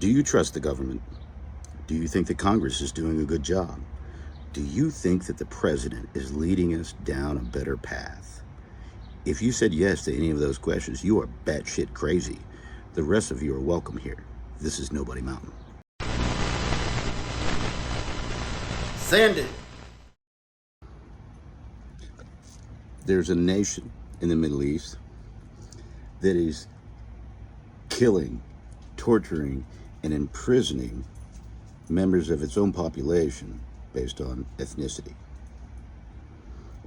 Do you trust the government? Do you think that Congress is doing a good job? Do you think that the president is leading us down a better path? If you said yes to any of those questions, you are batshit crazy. The rest of you are welcome here. This is Nobody Mountain. Send it! There's a nation in the Middle East that is killing, torturing, and imprisoning members of its own population based on ethnicity.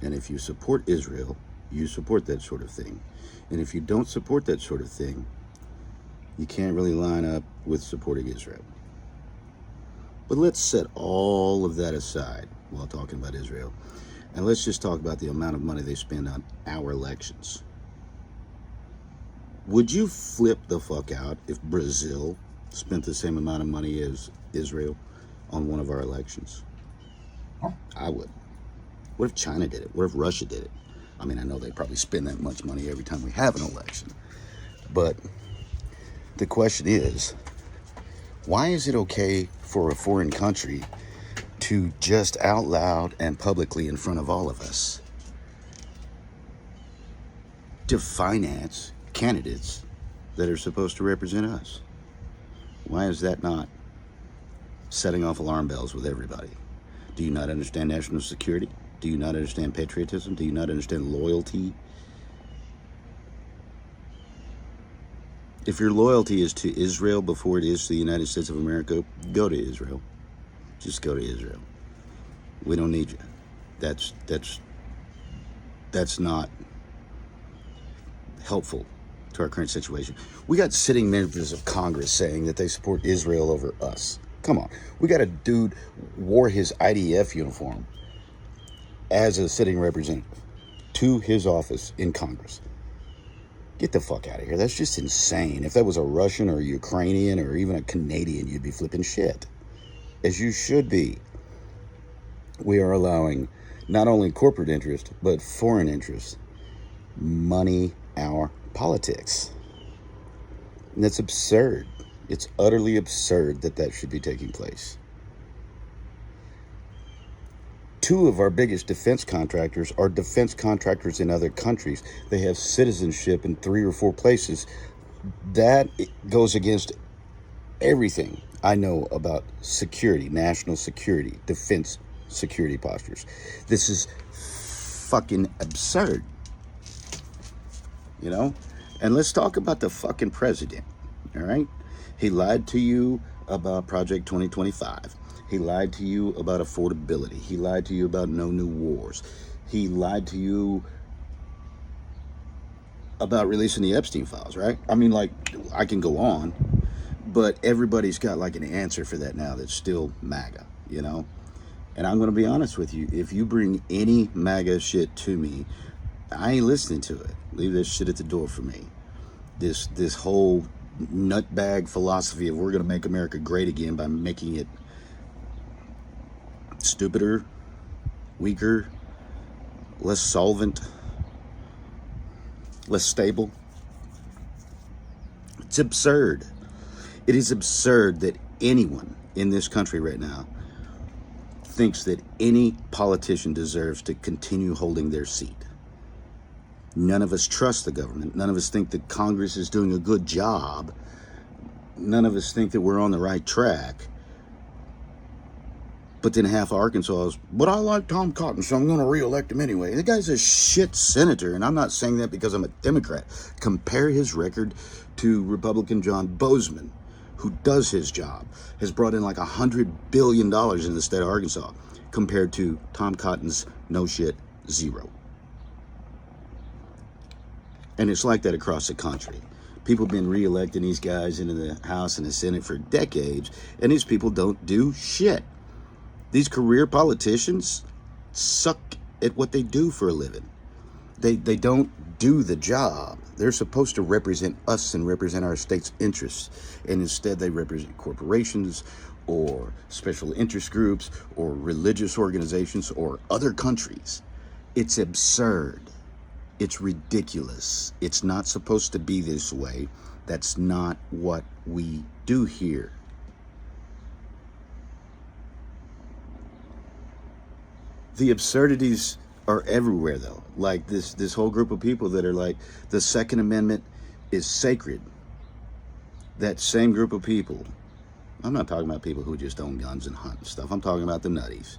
And if you support Israel, you support that sort of thing. And if you don't support that sort of thing, you can't really line up with supporting Israel. But let's set all of that aside while talking about Israel. And let's just talk about the amount of money they spend on our elections. Would you flip the fuck out if Brazil spent the same amount of money as Israel on one of our elections? I would. What if China did it? What if Russia did it? I mean, I know they probably spend that much money every time we have an election. But the question is, why is it okay for a foreign country to just out loud and publicly in front of all of us to finance candidates that are supposed to represent us? Why is that not setting off alarm bells with everybody? Do you not understand national security? Do you not understand patriotism? Do you not understand loyalty? If your loyalty is to Israel before it is to the United States of America, go to Israel. Just go to Israel. We don't need you. That's not helpful to our current situation. We got sitting members of Congress saying that they support Israel over us. Come on. We got a dude wore his IDF uniform as a sitting representative to his office in Congress. Get the fuck out of here. That's just insane. If that was a Russian or a Ukrainian or even a Canadian, you'd be flipping shit. As you should be. We are allowing not only corporate interest, but foreign interest money our politics. And that's absurd. It's utterly absurd that that should be taking place. Two of our biggest defense contractors are defense contractors in other countries. They have citizenship in 3 or 4 places. That goes against everything I know about security, national security, defense security postures. This is fucking absurd. You know? And let's talk about the fucking president. All right? He lied to you about Project 2025. He lied to you about affordability. He lied to you about no new wars. He lied to you about releasing the Epstein files, right? I mean, like, I can go on, but everybody's got like an answer for that now that's still MAGA, you know? And I'm going to be honest with you. If you bring any MAGA shit to me, I ain't listening to it. Leave this shit at the door for me. This whole nutbag philosophy of we're going to make America great again by making it stupider, weaker, less solvent, less stable. It's absurd. It is absurd that anyone in this country right now thinks that any politician deserves to continue holding their seat. None of us trust the government. None of us think that Congress is doing a good job. None of us think that we're on the right track. But then half of Arkansas is, but I like Tom Cotton, so I'm going to re-elect him anyway. The guy's a shit senator, and I'm not saying that because I'm a Democrat. Compare his record to Republican John Bozeman, who does his job, has brought in like $100 billion in the state of Arkansas, compared to Tom Cotton's no shit, zero. And it's like that across the country. People have been re-electing these guys into the House and the Senate for decades, and these people don't do shit. These career politicians suck at what they do for a living. They don't do the job. They're supposed to represent us and represent our state's interests. And instead they represent corporations or special interest groups or religious organizations or other countries. It's absurd. It's ridiculous. It's not supposed to be this way. That's not what we do here. The absurdities are everywhere, though. Like this whole group of people that are like, the Second Amendment is sacred. That same group of people. I'm not talking about people who just own guns and hunt and stuff. I'm talking about the nutties.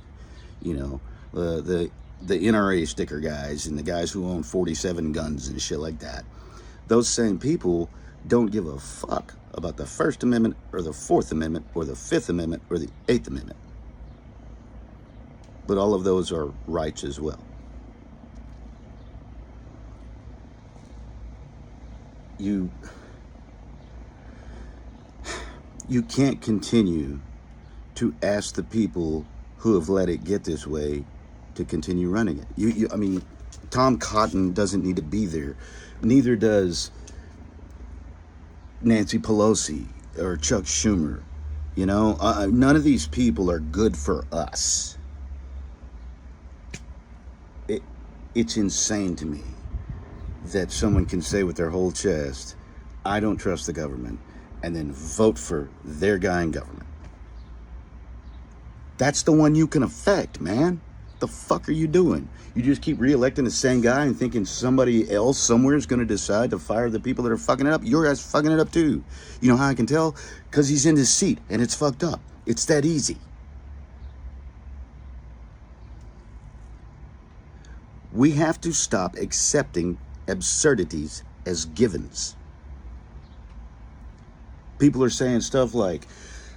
You know, the NRA sticker guys and the guys who own 47 guns and shit like that. Those same people don't give a fuck about the First Amendment or the Fourth Amendment or the Fifth Amendment or the Eighth Amendment. But all of those are rights as well. You can't continue to ask the people who have let it get this way to continue running it. I mean, Tom Cotton doesn't need to be there. Neither does Nancy Pelosi or Chuck Schumer. You know, none of these people are good for us. It's insane to me that someone can say with their whole chest, I don't trust the government, and then vote for their guy in government. That's the one you can affect, man. The fuck are you doing? You just keep re-electing the same guy and thinking somebody else somewhere is going to decide to fire the people that are fucking it up. Your guy's fucking it up too. You know how I can tell? Because he's in his seat and it's fucked up. It's that easy. We have to stop accepting absurdities as givens. People are saying stuff like,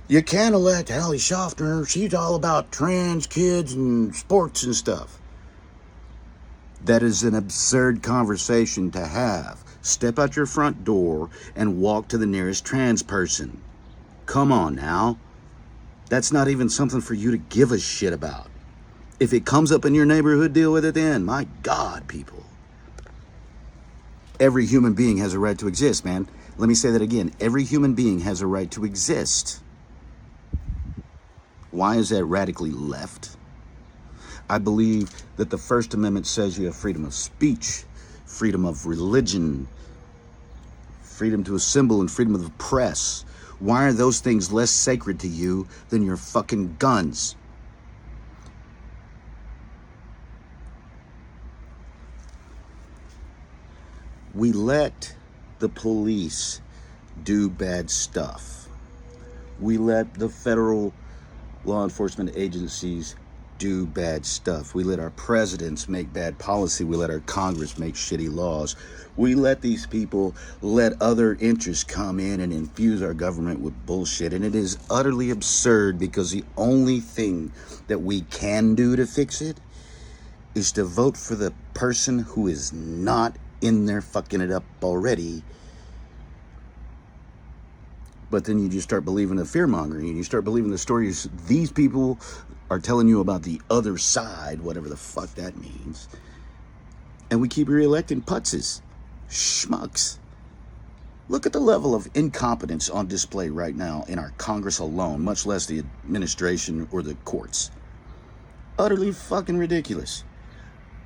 you can't elect Hallie Schaffner. She's all about trans kids and sports and stuff. That is an absurd conversation to have. Step out your front door and walk to the nearest trans person. Come on now. That's not even something for you to give a shit about. If it comes up in your neighborhood, deal with it then. My God, people. Every human being has a right to exist, man. Let me say that again. Every human being has a right to exist. Why is that radically left? I believe that the First Amendment says you have freedom of speech, freedom of religion, freedom to assemble, and freedom of the press. Why are those things less sacred to you than your fucking guns? We let the police do bad stuff. We let the federal law enforcement agencies do bad stuff. We let our presidents make bad policy. We let our Congress make shitty laws. We let these people let other interests come in and infuse our government with bullshit. And it is utterly absurd because the only thing that we can do to fix it is to vote for the person who is not in there fucking it up already. But then you just start believing the fear-mongering and you start believing the stories these people are telling you about the other side, whatever the fuck that means. And we keep re-electing putzes, schmucks. Look at the level of incompetence on display right now in our Congress alone, much less the administration or the courts. Utterly fucking ridiculous.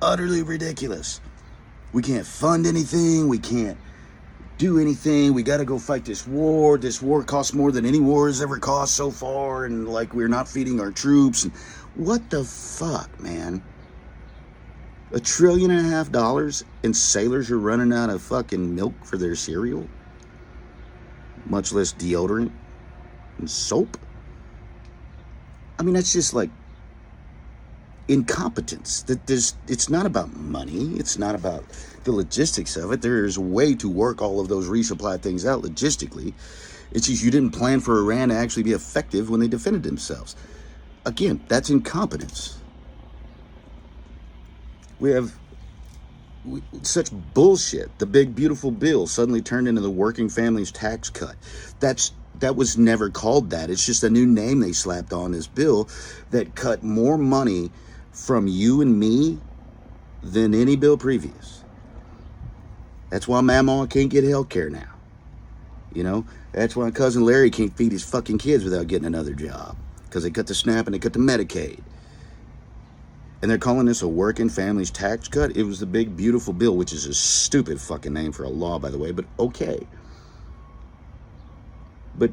Utterly ridiculous. We can't fund anything. We can't do anything. We got to go fight this war. This war costs more than any war has ever cost so far. And like we're not feeding our troops. And what the fuck, man? $1.5 trillion and sailors are running out of fucking milk for their cereal? Much less deodorant and soap? I mean, that's just like incompetence. It's not about money. It's not about the logistics of it. There's a way to work all of those resupply things out logistically. It's just you didn't plan for Iran to actually be effective when they defended themselves. Again, that's incompetence. We have such bullshit. The big beautiful bill suddenly turned into the working families tax cut. That was never called that. It's just a new name they slapped on this bill that cut more money from you and me than any bill previous. That's why Mama can't get health care now. You know, that's why Cousin Larry can't feed his fucking kids without getting another job. Because they cut the SNAP and they cut the Medicaid. And they're calling this a working families tax cut. It was the big beautiful bill, which is a stupid fucking name for a law, by the way, but okay. But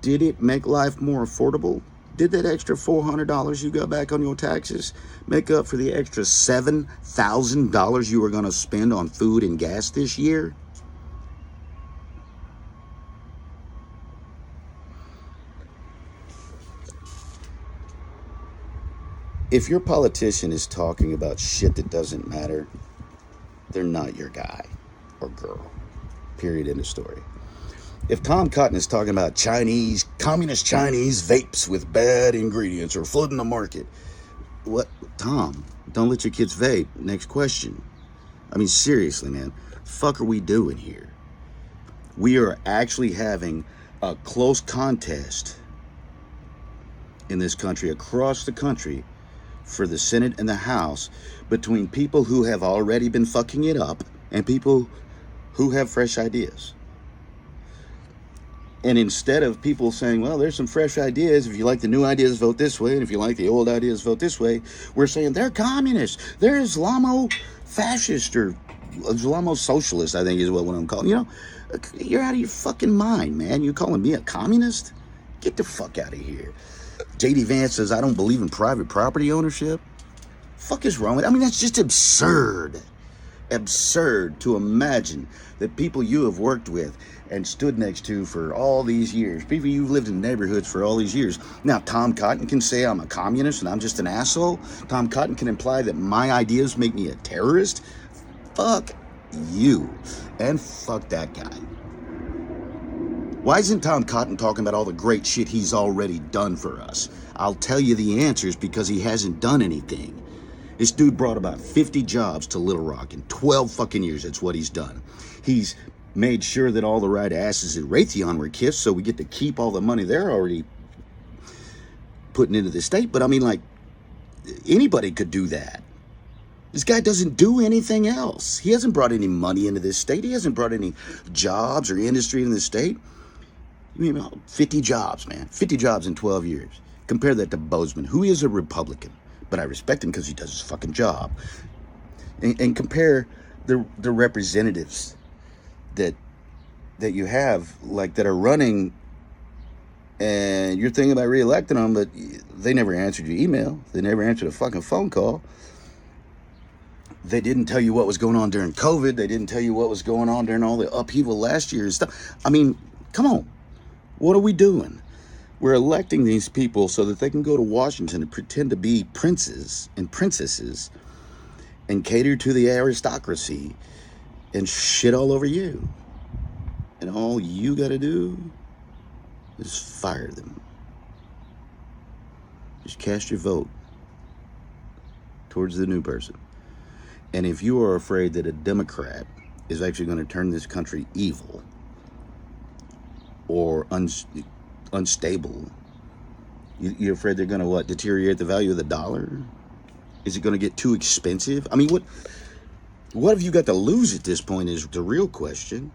did it make life more affordable? Did that extra $400 you got back on your taxes make up for the extra $7,000 you were going to spend on food and gas this year? If your politician is talking about shit that doesn't matter, they're not your guy or girl. Period. End of story. If Tom Cotton is talking about communist Chinese vapes with bad ingredients or flooding the market, what, Tom, don't let your kids vape. Next question. I mean, seriously, man, fuck are we doing here? We are actually having a close contest in this country, across the country, for the Senate and the House, between people who have already been fucking it up and people who have fresh ideas. And instead of people saying, well, there's some fresh ideas, if you like the new ideas, vote this way, and if you like the old ideas, vote this way, we're saying they're communists, they're Islamo-fascist, or Islamo-socialist, I think is what I'm calling. You know, you're out of your fucking mind, man. You calling me a communist? Get the fuck out of here. J.D. Vance says, I don't believe in private property ownership. Fuck is wrong with it? I mean, that's just absurd. Absurd to imagine that people you have worked with and stood next to for all these years, people you've lived in neighborhoods for all these years. Now, Tom Cotton can say I'm a communist and I'm just an asshole. Tom Cotton can imply that my ideas make me a terrorist. Fuck you. And fuck that guy. Why isn't Tom Cotton talking about all the great shit he's already done for us? I'll tell you the answers, because he hasn't done anything. This dude brought about 50 jobs to Little Rock in 12 fucking years. That's what he's done. He's made sure that all the right asses at Raytheon were kissed, so we get to keep all the money they're already putting into the state. But I mean, like, anybody could do that. This guy doesn't do anything else. He hasn't brought any money into this state. He hasn't brought any jobs or industry in the state. I mean, 50 jobs, man. 50 jobs in 12 years. Compare that to Bozeman, who is a Republican, but I respect him because he does his fucking job. And compare the representatives that you have, like, that are running, and you're thinking about reelecting them, but they never answered your email. They never answered a fucking phone call. They didn't tell you what was going on during COVID. They didn't tell you what was going on during all the upheaval last year and stuff. I mean, come on. What are we doing? We're electing these people so that they can go to Washington and pretend to be princes and princesses and cater to the aristocracy and shit all over you. And all you got to do is fire them. Just cast your vote towards the new person. And if you are afraid that a Democrat is actually going to turn this country evil or unstable, you're afraid they're going to, deteriorate the value of the dollar? Is it going to get too expensive? I mean, what have you got to lose at this point is the real question.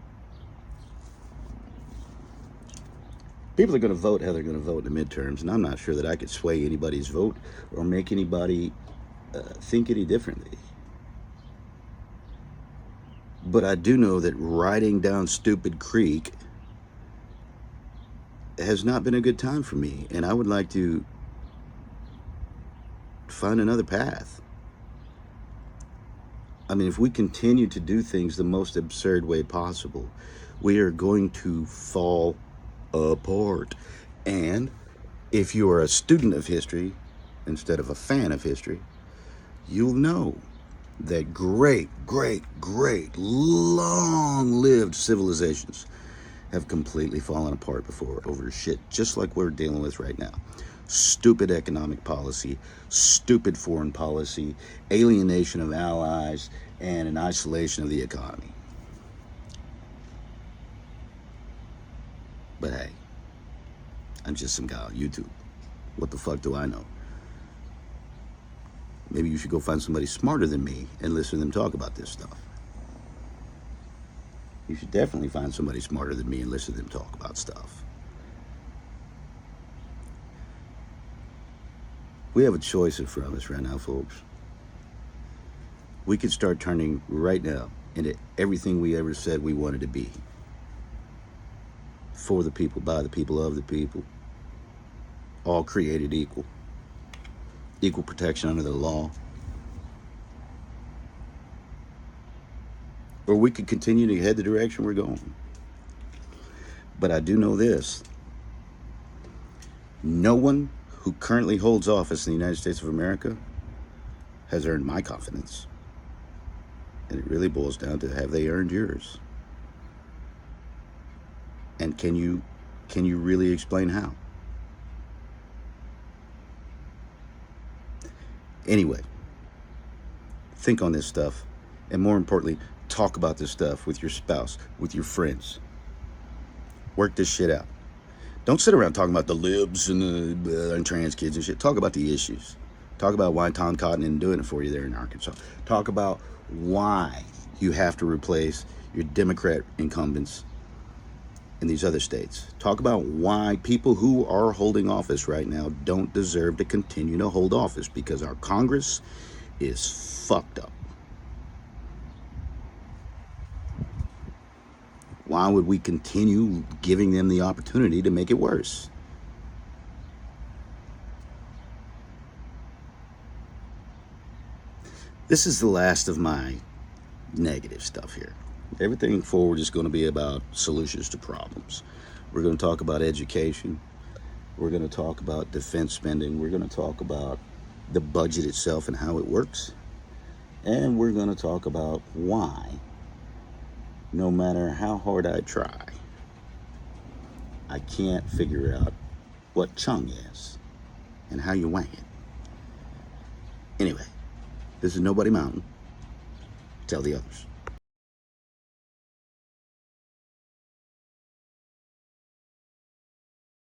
People are going to vote how they're going to vote in the midterms, and I'm not sure that I could sway anybody's vote or make anybody think any differently. But I do know that riding down Stupid Creek has not been a good time for me, and I would like to find another path. I mean, if we continue to do things the most absurd way possible, we are going to fall apart. And if you are a student of history instead of a fan of history, you'll know that great, long-lived civilizations have completely fallen apart before over shit just like we're dealing with right now. Stupid economic policy, stupid foreign policy, alienation of allies, and an isolation of the economy. But hey, I'm just some guy on YouTube. What the fuck do I know? Maybe you should go find somebody smarter than me and listen to them talk about this stuff. You should definitely find somebody smarter than me and listen to them talk about stuff. We have a choice in front of us right now, folks. We could start turning right now into everything we ever said we wanted to be. For the people, by the people, of the people. all created equal, equal protection under the law. Or we could continue to head the direction we're going. But I do know this. No one who currently holds office in the United States of America has earned my confidence. And it really boils down to, have they earned yours? And can you really explain how? Anyway, think on this stuff, and more importantly, talk about this stuff with your spouse, with your friends. Work this shit out. Don't sit around talking about the libs and the and trans kids and shit. Talk about the issues. Talk about why Tom Cotton isn't doing it for you there in Arkansas. Talk about why you have to replace your Democrat incumbents in these other states. Talk about why people who are holding office right now don't deserve to continue to hold office, because our Congress is fucked up. Why would we continue giving them the opportunity to make it worse? This is the last of my negative stuff here. Everything forward is going to be about solutions to problems. We're going to talk about education. We're going to talk about defense spending. We're going to talk about the budget itself and how it works. And we're going to talk about why, no matter how hard I try, I can't figure out what chung is and how you wang it. Anyway, this is Nobody Mountain. Tell the others.